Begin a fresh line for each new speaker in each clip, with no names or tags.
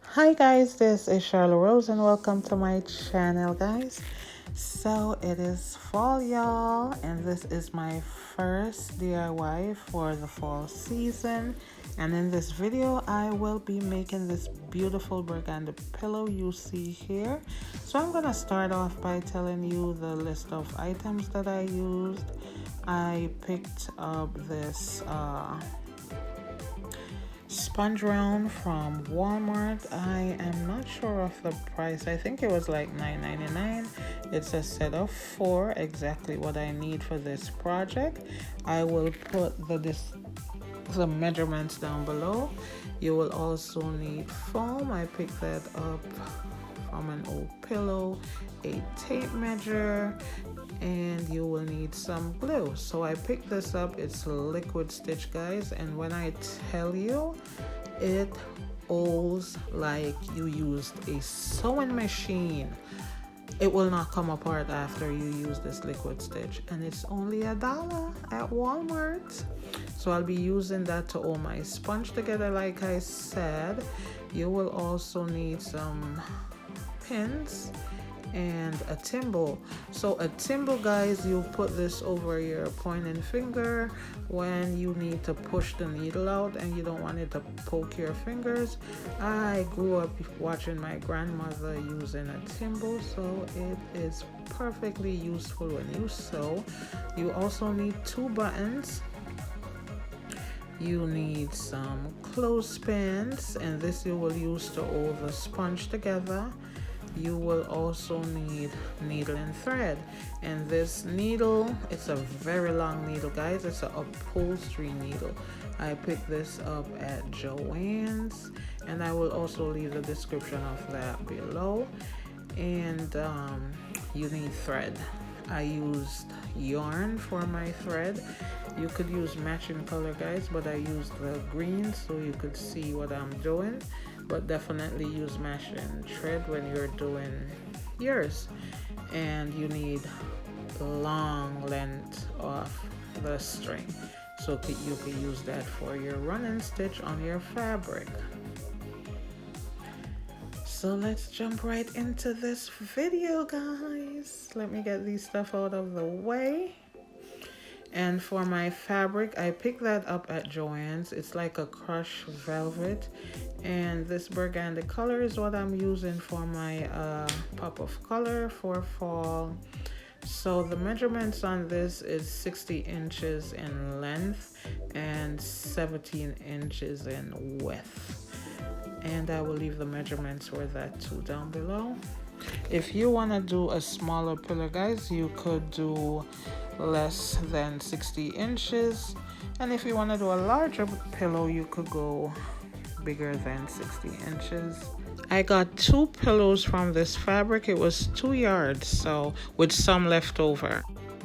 Hi guys, this is Charlotte Rose and welcome to my channel, guys. So it is fall, y'all, and this is my first DIY for the fall season. And in this video I will be making this beautiful burgundy pillow you see here. So I'm gonna start off by telling you the list of items that I used. I picked up this sponge round from Walmart. I am not sure of the price. I think it was like $9.99. It's a set of 4, exactly what I need for this project. I will put the measurements down below. You will also need foam. I picked that up from an old pillow, a tape measure, and you will need some glue. So I picked this up. It's liquid stitch, guys, and when I tell you, it holds like you used a sewing machine. It will not come apart after you use this liquid stitch, and it's only $1 at Walmart. So I'll be using that to hold my sponge together, like I said. You will also need some pins and a thimble. So a thimble, guys, you put this over your pointing finger when you need to push the needle out and you don't want it to poke your fingers. I grew up watching my grandmother using a thimble, so it is perfectly useful when you sew. You also need 2 buttons. You need some clothespins, and this you will use to hold the sponge together. You will also need needle and thread, and this needle, it's a very long needle, guys. It's an upholstery needle. I picked this up at Joann's, and I will also leave the description of that below. And you need thread. I used yarn for my thread. You could use matching color, guys, but I used the green so you could see what I'm doing. But definitely use matching thread when you're doing yours. And you need long length of the string, so you can use that for your running stitch on your fabric. So let's jump right into this video, guys. Let me get these stuff out of the way. And for my fabric, I picked that up at Joann's. It's like a crushed velvet, and this burgundy color is what I'm using for my pop of color for fall. So the measurements on this is 60 inches in length and 17 inches in width, and I will leave the measurements for that too down below. If you want to do a smaller pillow, guys, you could do less than 60 inches, and if you want to do a larger pillow, you could go bigger than 60 inches. I got 2 pillows from this fabric. It was 2 yards, so with some left over.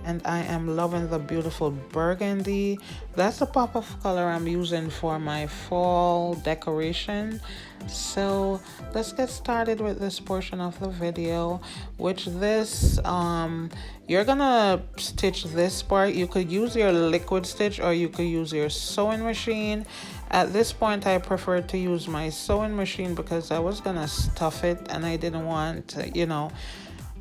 And I am loving the beautiful burgundy. That's the pop of color I'm using for my fall decoration. So let's get started with this portion of the video. Which this, you're gonna stitch this part. You could use your liquid stitch or you could use your sewing machine. At this point, I prefer to use my sewing machine because I was gonna stuff it and I didn't want to, you know,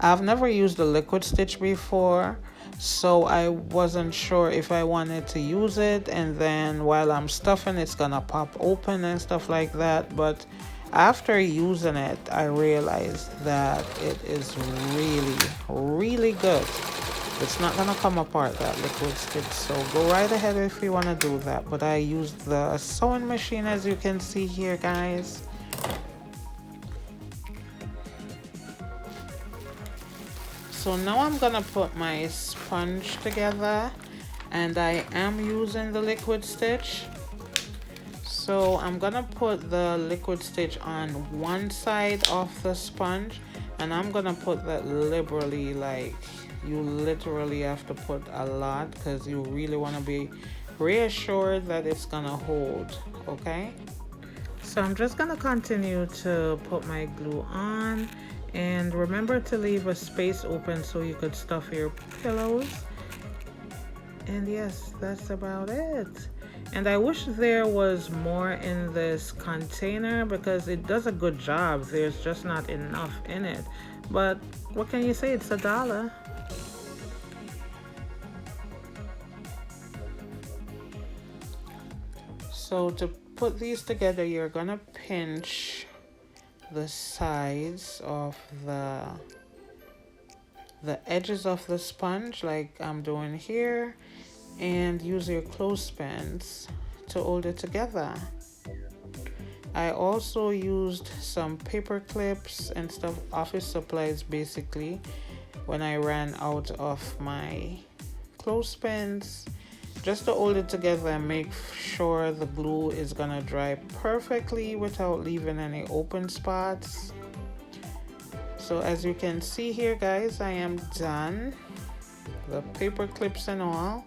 I've never used a liquid stitch before, so I wasn't sure if I wanted to use it, and then while I'm stuffing, it's gonna pop open and stuff like that. But after using it, I realized that it is really, really good. It's not gonna come apart, that liquid stitch, so go right ahead if you want to do that. But I used the sewing machine, as you can see here, guys. So now I'm gonna put my sponge together, and I am using the liquid stitch. So I'm gonna put the liquid stitch on one side of the sponge, and I'm gonna put that liberally. Like, you literally have to put a lot because you really want to be reassured that it's gonna hold, okay? So I'm just gonna continue to put my glue on, and remember to leave a space open so you could stuff your pillows. And yes, that's about it. And I wish there was more in this container because it does a good job. There's just not enough in it. But what can you say? It's $1. So to put these together, you're gonna pinch the sides of the edges of the sponge like I'm doing here, and use your clothespins to hold it together. I also used some paper clips and stuff, office supplies basically, when I ran out of my clothespins, just to hold it together and make sure the glue is gonna dry perfectly without leaving any open spots. So as you can see here, guys, I am done. The paper clips and all.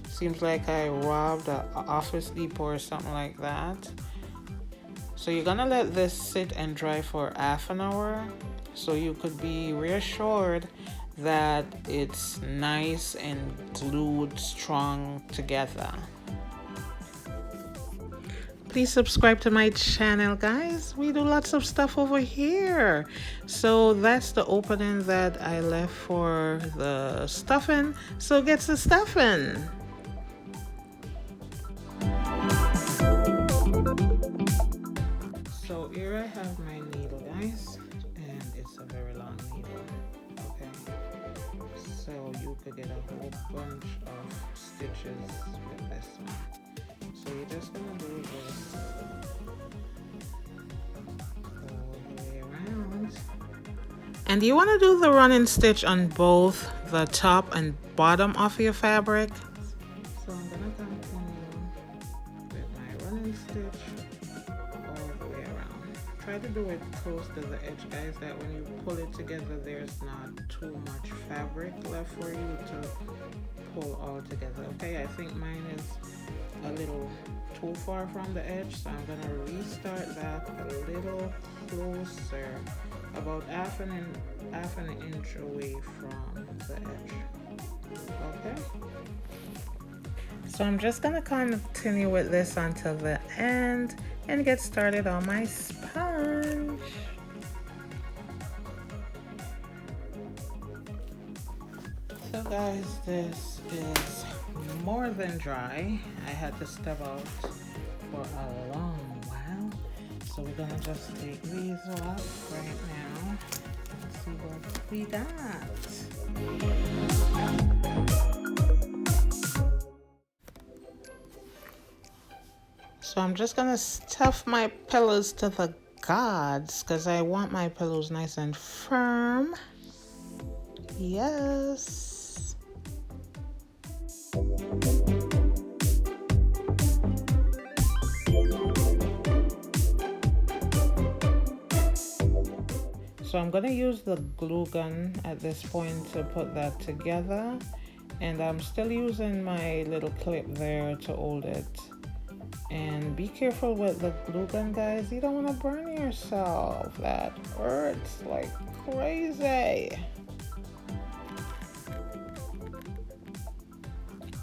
Seems like I robbed an Office Depot or something like that. So you're gonna let this sit and dry for half an hour so you could be reassured that it's nice and glued strong together. Please subscribe to my channel, guys. We do lots of stuff over here. So that's the opening that I left for the stuffing. So get the stuffing. So here I have my needle, guys, and it's a very long needle. Okay, so you could get a whole bunch of stitches with this one. So you're just gonna do this all the way around. And you want to do the running stitch on both the top and bottom of your fabric. So I'm gonna continue with my running stitch all the way around. Try to do it close to the edge, guys, that when you pull it together there's not too much fabric left for you to pull all together. Okay, I think mine is a little too far from the edge, so I'm gonna restart that a little closer, about half an inch away from the edge. Okay, so I'm just gonna continue with this until the end and get started on my sponge. So guys, this is more than dry. I had to step out for a long while, so we're gonna just take these off right now and see what we got. So I'm just gonna stuff my pillows to the gods because I want my pillows nice and firm. Yes. So I'm gonna use the glue gun at this point to put that together, and I'm still using my little clip there to hold it. And be careful with the glue gun, guys. You don't want to burn yourself. That hurts like crazy.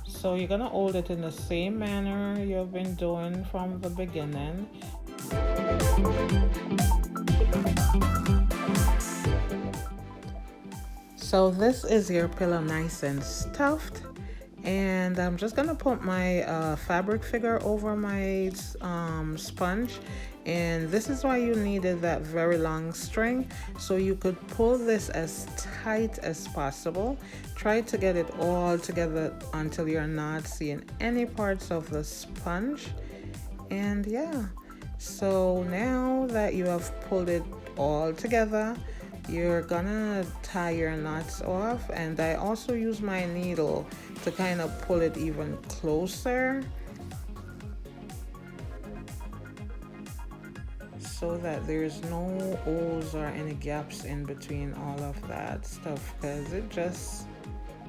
So you're gonna hold it in the same manner you've been doing from the beginning. So this is your pillow nice and stuffed, and I'm just gonna put my fabric figure over my sponge, and this is why you needed that very long string, so you could pull this as tight as possible. Try to get it all together until you're not seeing any parts of the sponge. And yeah, so now that you have pulled it all together, you're gonna tie your knots off, and I also use my needle to kind of pull it even closer so that there's no holes or any gaps in between all of that stuff, because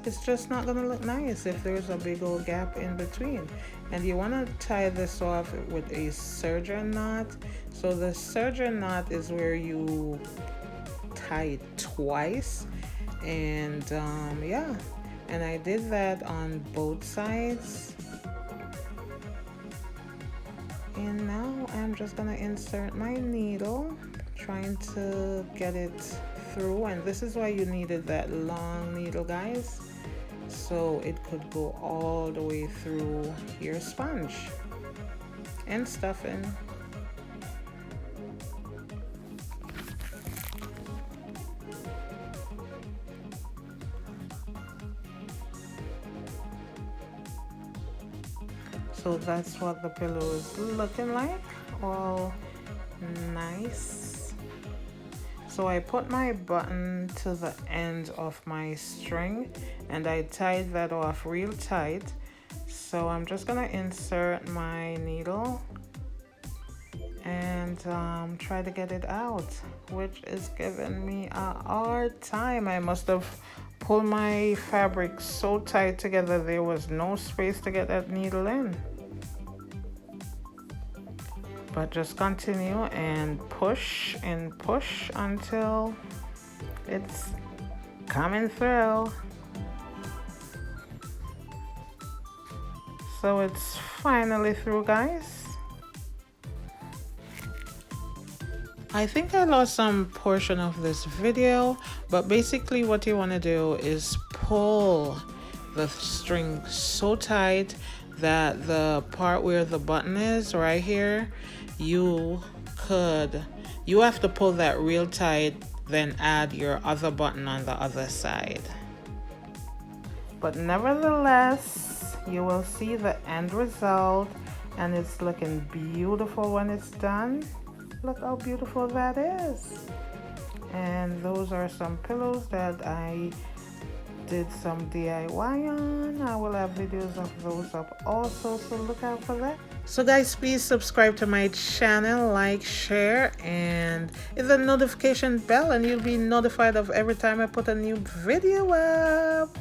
it's just not gonna look nice if there's a big old gap in between. And you want to tie this off with a surgeon knot. So the surgeon knot is where you tie it twice, and yeah, And I did that on both sides. And now I'm just gonna insert my needle, trying to get it through. And this is why you needed that long needle, guys, so it could go all the way through your sponge and stuffing. So that's what the pillow is looking like, all nice. So I put my button to the end of my string and I tied that off real tight. So I'm just gonna insert my needle and try to get it out, which is giving me a hard time. I must have pulled my fabric so tight together there was no space to get that needle in. But just continue and push until it's coming through. So it's finally through, guys. I think I lost some portion of this video, but basically what you want to do is pull the string so tight that the part where the button is right here, you have to pull that real tight, then add your other button on the other side. But nevertheless, you will see the end result, and it's looking beautiful when it's done. Look how beautiful that is. And those are some pillows that I did some DIY on. I will have videos of those up also, so look out for that. So guys, please subscribe to my channel, like, share, and hit the notification bell and you'll be notified of every time I put a new video up.